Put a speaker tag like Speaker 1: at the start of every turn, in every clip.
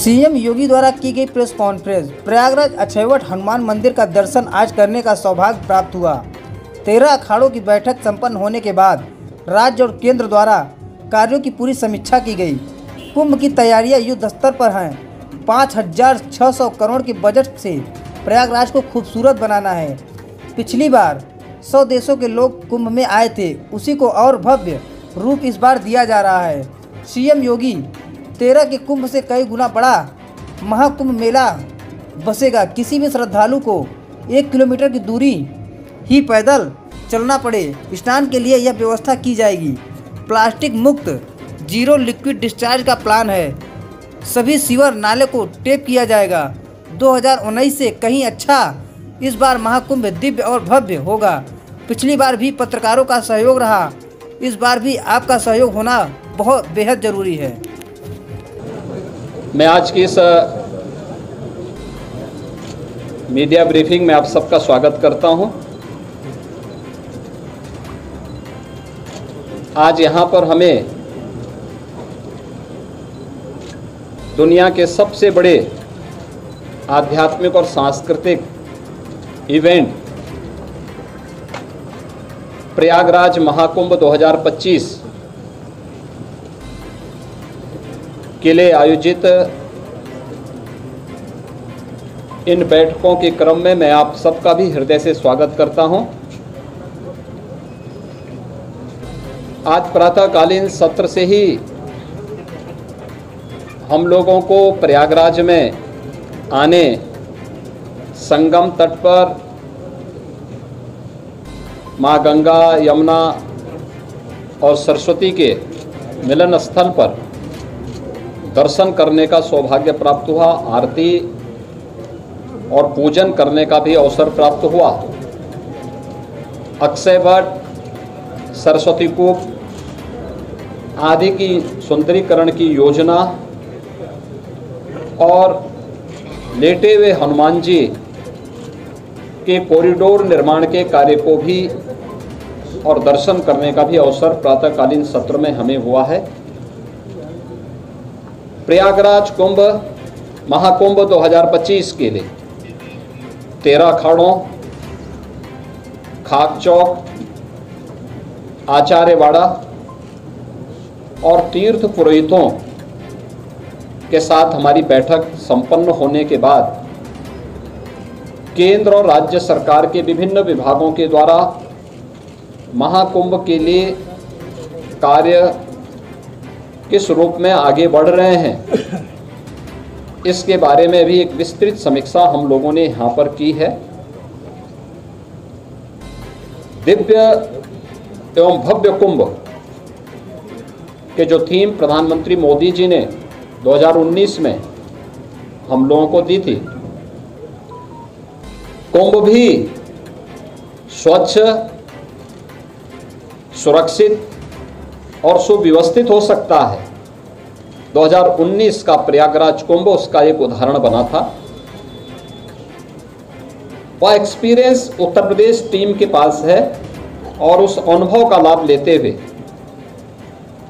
Speaker 1: CM योगी द्वारा की गई प्रेस कॉन्फ्रेंस। प्रयागराज अक्षयवट हनुमान मंदिर का दर्शन आज करने का सौभाग्य प्राप्त हुआ। 13 अखाड़ों की बैठक संपन्न होने के बाद राज्य और केंद्र द्वारा कार्यों की पूरी समीक्षा की गई। कुंभ की तैयारियां युद्ध स्तर पर हैं। 5,600 करोड़ के बजट से प्रयागराज को खूबसूरत बनाना है। पिछली बार 100 देशों के लोग कुंभ में आए थे, उसी को और भव्य रूप इस बार दिया जा रहा है। सीएम योगी 13 के कुंभ से कई गुना बड़ा महाकुंभ मेला बसेगा। किसी भी श्रद्धालु को 1 किलोमीटर की दूरी ही पैदल चलना पड़े, स्नान के लिए यह व्यवस्था की जाएगी। प्लास्टिक मुक्त जीरो लिक्विड डिस्चार्ज का प्लान है। सभी सीवर नाले को टेप किया जाएगा। 2019 से कहीं अच्छा इस बार महाकुंभ दिव्य और भव्य होगा। पिछली बार भी पत्रकारों का सहयोग रहा, इस बार भी आपका सहयोग होना बहुत बेहद ज़रूरी है।
Speaker 2: मैं आज की इस मीडिया ब्रीफिंग में आप सबका स्वागत करता हूं। आज यहां पर हमें दुनिया के सबसे बड़े आध्यात्मिक और सांस्कृतिक इवेंट प्रयागराज महाकुंभ 2025 के लिए आयोजित इन बैठकों के क्रम में मैं आप सबका भी हृदय से स्वागत करता हूं। आज प्रातःकालीन सत्र से ही हम लोगों को प्रयागराज में आने, संगम तट पर माँ गंगा, यमुना और सरस्वती के मिलन स्थल पर दर्शन करने का सौभाग्य प्राप्त हुआ। आरती और पूजन करने का भी अवसर प्राप्त हुआ। अक्षयवट, सरस्वती कूप आदि की सुंदरीकरण की योजना और लेटे हुए हनुमान जी के कॉरिडोर निर्माण के कार्य को भी और दर्शन करने का भी अवसर प्रातःकालीन सत्र में हमें हुआ है। प्रयागराज कुंभ महाकुंभ 2025 के लिए 13 अखाड़ों, खाक चौक, आचार्यवाड़ा और तीर्थ पुरोहितों के साथ हमारी बैठक संपन्न होने के बाद केंद्र और राज्य सरकार के विभिन्न विभागों के द्वारा महाकुंभ के लिए कार्य किस रूप में आगे बढ़ रहे हैं, इसके बारे में भी एक विस्तृत समीक्षा हम लोगों ने यहाँ पर की है। दिव्य एवं भव्य कुंभ के जो थीम प्रधानमंत्री मोदी जी ने 2019 में हम लोगों को दी थी, कुंभ भी स्वच्छ, सुरक्षित और सुव्यवस्थित हो सकता है। 2019 का प्रयागराज कुंभ उसका एक उदाहरण बना था। वह एक्सपीरियंस उत्तर प्रदेश टीम के पास है और उस अनुभव का लाभ लेते हुए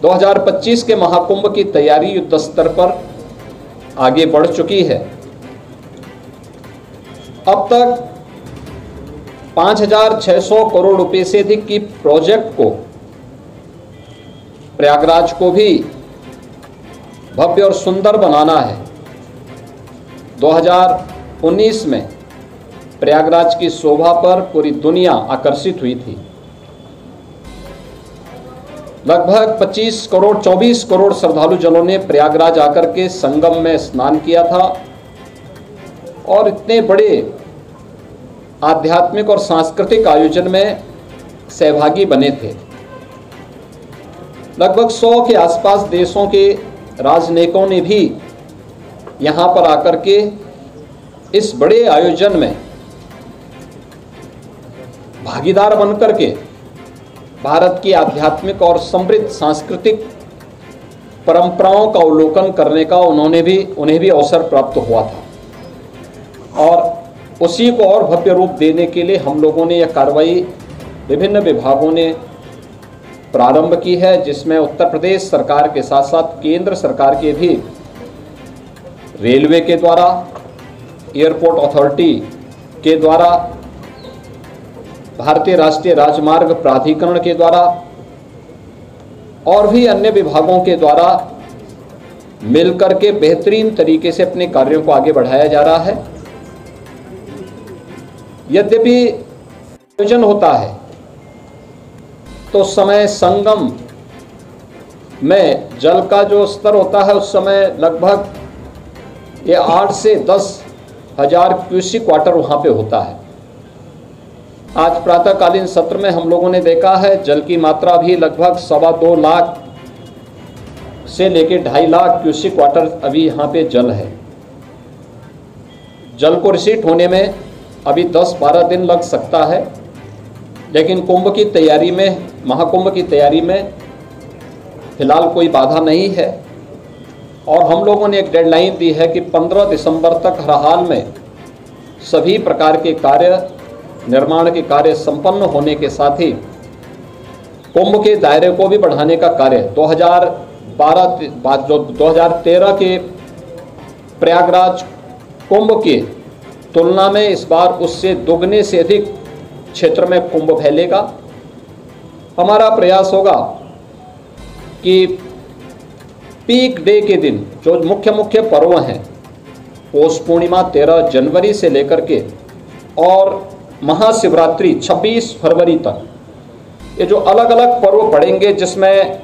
Speaker 2: 2025 के महाकुंभ की तैयारी युद्ध स्तर पर आगे बढ़ चुकी है। अब तक 5,600 करोड़ रुपए से अधिक की प्रोजेक्ट को, प्रयागराज को भी भव्य और सुंदर बनाना है। 2019 में प्रयागराज की शोभा पर पूरी दुनिया आकर्षित हुई थी। लगभग 25 करोड़ 24 करोड़ श्रद्धालु जनों ने प्रयागराज आकर के संगम में स्नान किया था और इतने बड़े आध्यात्मिक और सांस्कृतिक आयोजन में सहभागी बने थे। लगभग 100 के आसपास देशों के राजनयिकों ने भी यहाँ पर आकर के इस बड़े आयोजन में भागीदार बनकर के भारत की आध्यात्मिक और समृद्ध सांस्कृतिक परंपराओं का अवलोकन करने का उन्हें भी अवसर प्राप्त हुआ था। और उसी को और भव्य रूप देने के लिए हम लोगों ने यह कार्रवाई विभिन्न विभागों ने प्रारंभ की है, जिसमें उत्तर प्रदेश सरकार के साथ साथ केंद्र सरकार के भी रेलवे के द्वारा, एयरपोर्ट अथॉरिटी के द्वारा, भारतीय राष्ट्रीय राजमार्ग प्राधिकरण के द्वारा और भी अन्य विभागों के द्वारा मिलकर के बेहतरीन तरीके से अपने कार्यों को आगे बढ़ाया जा रहा है। यद्यपि आयोजन होता है तो समय संगम में जल का जो स्तर होता है उस समय लगभग ये 8 से 10 हजार क्यूसिक वाटर वहाँ पे होता है। आज प्रातःकालीन सत्र में हम लोगों ने देखा है जल की मात्रा भी लगभग 2.25 लाख से लेकर 2.5 लाख क्यूसिक वाटर अभी यहाँ पे जल है। जल को रिसीट होने में अभी 10-12 दिन लग सकता है, लेकिन कुंभ की तैयारी में, महाकुंभ की तैयारी में फिलहाल कोई बाधा नहीं है। और हम लोगों ने एक डेडलाइन दी है कि 15 दिसंबर तक हर हाल में सभी प्रकार के कार्य, निर्माण के कार्य संपन्न होने के साथ ही कुंभ के दायरे को भी बढ़ाने का कार्य 2013 के प्रयागराज कुंभ की तुलना में इस बार उससे दोगुने से अधिक क्षेत्र में कुंभ फैलेगा। हमारा प्रयास होगा कि पीक डे के दिन जो मुख्य पर्व हैं, पौष पूर्णिमा 13 जनवरी से लेकर के और महाशिवरात्रि 26 फरवरी तक, ये जो अलग अलग पर्व पड़ेंगे जिसमें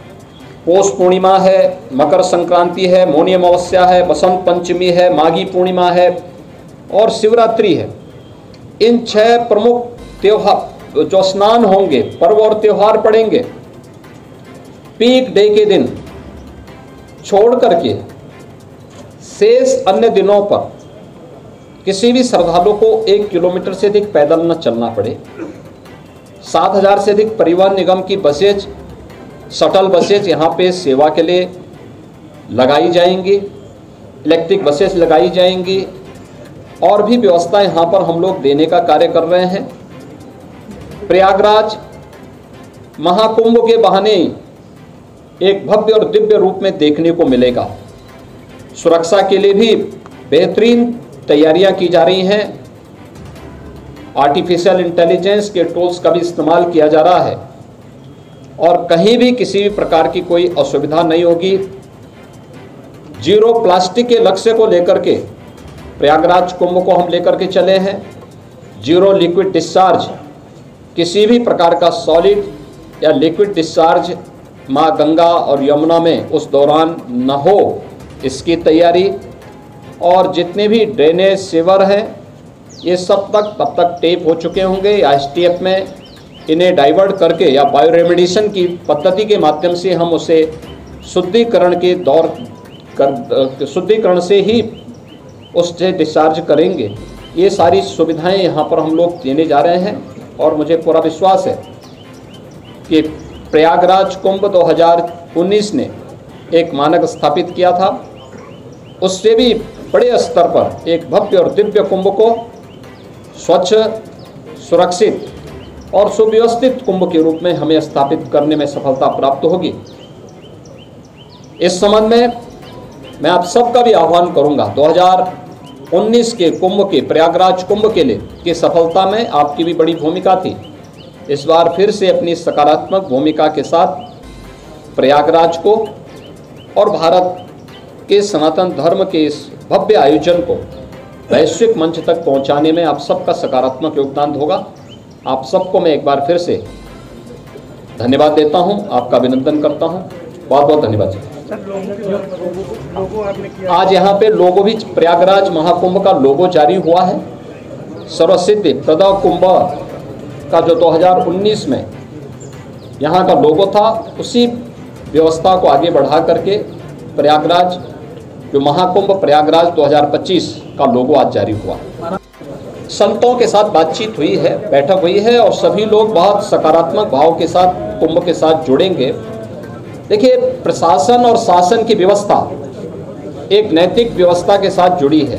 Speaker 2: पौष पूर्णिमा है, मकर संक्रांति है, मौनी अमावस्या है, बसंत पंचमी है, माघी पूर्णिमा है और शिवरात्रि है। इन 6 प्रमुख त्योहार जो स्नान होंगे, पर्व और त्योहार पड़ेंगे, पीक डे के दिन छोड़ करके शेष अन्य दिनों पर किसी भी श्रद्धालु को 1 किलोमीटर से अधिक पैदल न चलना पड़े। 7000 से अधिक परिवहन निगम की बसेज, शटल बसेज यहाँ पे सेवा के लिए लगाई जाएंगी, इलेक्ट्रिक बसेज लगाई जाएंगी और भी व्यवस्था यहाँ पर हम लोग देने का कार्य कर रहे हैं। प्रयागराज महाकुंभ के बहाने एक भव्य और दिव्य रूप में देखने को मिलेगा। सुरक्षा के लिए भी बेहतरीन तैयारियां की जा रही हैं। आर्टिफिशियल इंटेलिजेंस के टूल्स का भी इस्तेमाल किया जा रहा है और कहीं भी किसी भी प्रकार की कोई असुविधा नहीं होगी। जीरो प्लास्टिक के लक्ष्य को लेकर के प्रयागराज कुंभ को हम लेकर के चले हैं। जीरो लिक्विड डिस्चार्ज, किसी भी प्रकार का सॉलिड या लिक्विड डिस्चार्ज माँ गंगा और यमुना में उस दौरान न हो, इसकी तैयारी। और जितने भी ड्रेनेज सीवर हैं ये सब तब तक टेप हो चुके होंगे या एसटीएफ में इन्हें डाइवर्ट करके या बायो रेमेडिएशन की पद्धति के माध्यम से हम उसे शुद्धिकरण से ही उससे डिस्चार्ज करेंगे। ये सारी सुविधाएं यहाँ पर हम लोग देने जा रहे हैं और मुझे पूरा विश्वास है कि प्रयागराज कुंभ 2019 ने एक मानक स्थापित किया था, उससे भी बड़े स्तर पर एक भव्य और दिव्य कुंभ को स्वच्छ, सुरक्षित और सुव्यवस्थित कुंभ के रूप में हमें स्थापित करने में सफलता प्राप्त होगी। इस संबंध में मैं आप सबका भी आह्वान करूंगा। 2019 के कुंभ के, प्रयागराज कुंभ के लिए की सफलता में आपकी भी बड़ी भूमिका थी। इस बार फिर से अपनी सकारात्मक भूमिका के साथ प्रयागराज को और भारत के सनातन धर्म के इस भव्य आयोजन को वैश्विक मंच तक पहुंचाने में आप सबका सकारात्मक योगदान होगा। आप सबको मैं एक बार फिर से धन्यवाद देता हूं, आपका अभिनंदन करता हूं। बहुत बहुत धन्यवाद जी। आज यहाँ पे लोगो भी, प्रयागराज महाकुंभ का लोगो जारी हुआ है। सर्वसिद्धि प्रदा कुंभ का जो 2019 में यहाँ का लोगो था, उसी व्यवस्था को आगे बढ़ा करके प्रयागराज जो महाकुंभ प्रयागराज 2025 का लोगो आज जारी हुआ। संतों के साथ बातचीत हुई है, बैठक हुई है और सभी लोग बहुत सकारात्मक भाव के साथ कुंभ के साथ जुड़ेंगे। देखिए, प्रशासन और शासन की व्यवस्था एक नैतिक व्यवस्था के साथ जुड़ी है।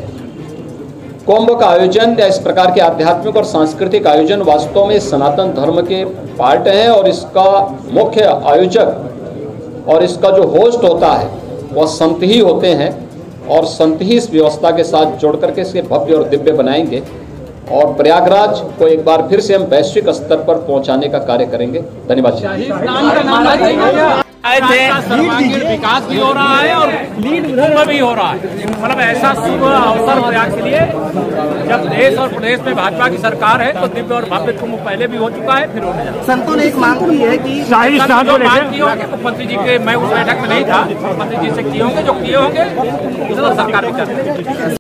Speaker 2: कुंभ का आयोजन या इस प्रकार के आध्यात्मिक और सांस्कृतिक आयोजन वास्तव में सनातन धर्म के पार्ट हैं और इसका मुख्य आयोजक और इसका जो होस्ट होता है वह संत ही होते हैं। और संत ही इस व्यवस्था के साथ जोड़ करके इसके भव्य और दिव्य बनाएंगे और प्रयागराज को एक बार फिर से हम वैश्विक स्तर पर पहुंचाने का कार्य करेंगे। धन्यवाद।
Speaker 3: आए थे, सर्वांगीण विकास भी हो रहा है और लीड कुंभ भी हो रहा है। मतलब ऐसा शुभ अवसर प्रयाग के लिए, जब देश और प्रदेश में भाजपा की सरकार है तो दिव्य और भव्य कुंभ पहले भी हो चुका है, फिर होने जा रहा है।
Speaker 1: संतों ने एक मांग की है कि
Speaker 3: शाही स्नान जो मांग की होगी मुख्यमंत्री जी के, मैं उस बैठक में नहीं था, मुख्यमंत्री जी से किए होंगे, जो किए होंगे उसे तो सरकार भी कर रही है।